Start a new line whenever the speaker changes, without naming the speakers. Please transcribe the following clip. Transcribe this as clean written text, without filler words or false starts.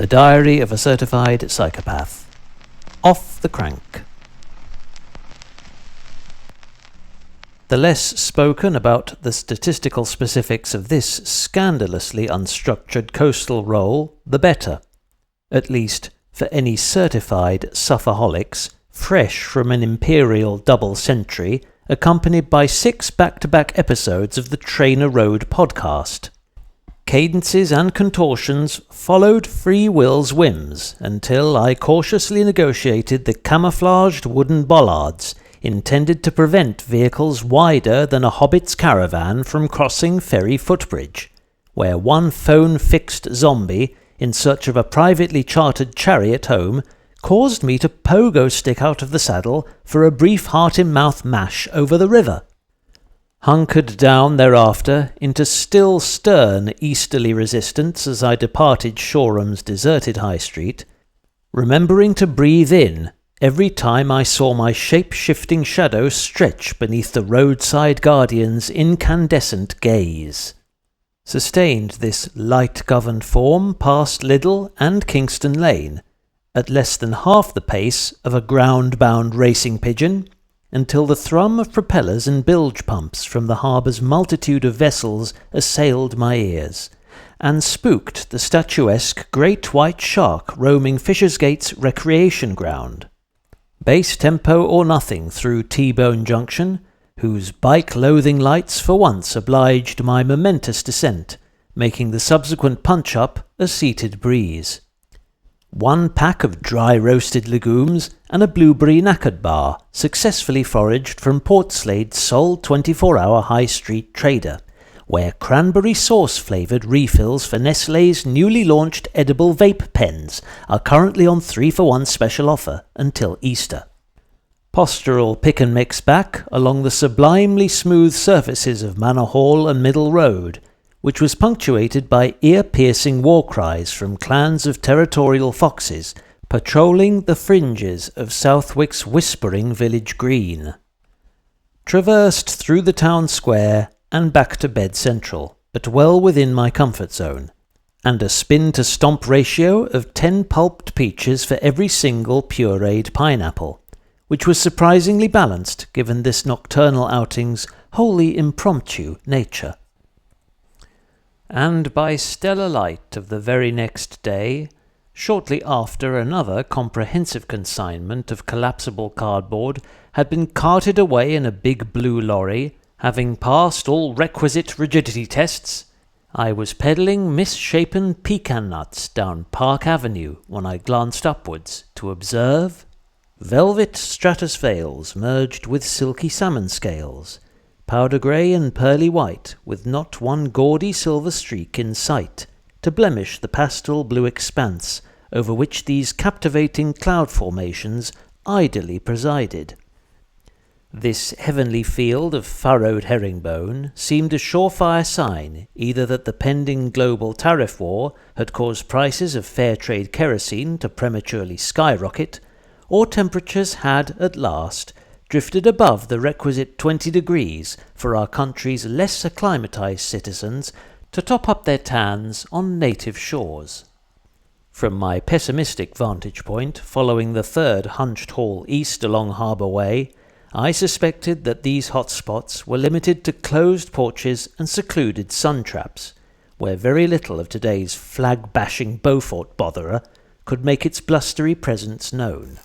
The Diary of a Certified Psychopath. Off the crank. The less spoken about the statistical specifics of this scandalously unstructured coastal roll, the better. At least for any certified sufferholics, fresh from an imperial double century, accompanied by 6 back-to-back episodes of the Trainer Road podcast. Cadences and contortions followed free will's whims until I cautiously negotiated the camouflaged wooden bollards intended to prevent vehicles wider than a hobbit's caravan from crossing Ferry Footbridge, where one phone-fixed zombie in search of a privately chartered chariot home caused me to pogo stick out of the saddle for a brief heart-in-mouth mash over the river. Hunkered down thereafter into still stern easterly resistance as I departed Shoreham's deserted high street, remembering to breathe in every time I saw my shape-shifting shadow stretch beneath the roadside guardian's incandescent gaze. Sustained this light-governed form past Liddell and Kingston Lane, at less than half the pace of a ground-bound racing pigeon, until the thrum of propellers and bilge pumps from the harbour's multitude of vessels assailed my ears, and spooked the statuesque great white shark roaming Fishersgate's recreation ground. Base tempo or nothing through T-Bone Junction, whose bike-loathing lights for once obliged my momentous descent, making the subsequent punch-up a seated breeze. 1 pack of dry-roasted legumes and a blueberry knackered bar successfully foraged from Portslade's sole 24-hour high street trader, where cranberry sauce-flavoured refills for Nestlé's newly launched edible vape pens are currently on 3-for-1 special offer until Easter. Postural pick-and-mix back along the sublimely smooth surfaces of Manor Hall and Middle Road, which was punctuated by ear-piercing war cries from clans of territorial foxes patrolling the fringes of Southwick's whispering village green. Traversed through the town square and back to Bed Central, at well within my comfort zone, and a spin-to-stomp ratio of 10 pulped peaches for every single pureed pineapple, which was surprisingly balanced given this nocturnal outing's wholly impromptu nature. And by stellar light of the very next day, shortly after another comprehensive consignment of collapsible cardboard had been carted away in a big blue lorry, having passed all requisite rigidity tests, I was peddling misshapen pecan nuts down Park Avenue when I glanced upwards to observe velvet stratus veils merged with silky salmon scales, powder grey and pearly white, with not one gaudy silver streak in sight to blemish the pastel blue expanse over which these captivating cloud formations idly presided. This heavenly field of furrowed herringbone seemed a surefire sign either that the pending global tariff war had caused prices of fair trade kerosene to prematurely skyrocket, or temperatures had, at last, drifted above the requisite 20 degrees for our country's less acclimatized citizens to top up their tans on native shores. From my pessimistic vantage point, following the third hunched haul east along Harbour Way, I suspected that these hot spots were limited to closed porches and secluded sun traps, where very little of today's flag-bashing Beaufort botherer could make its blustery presence known.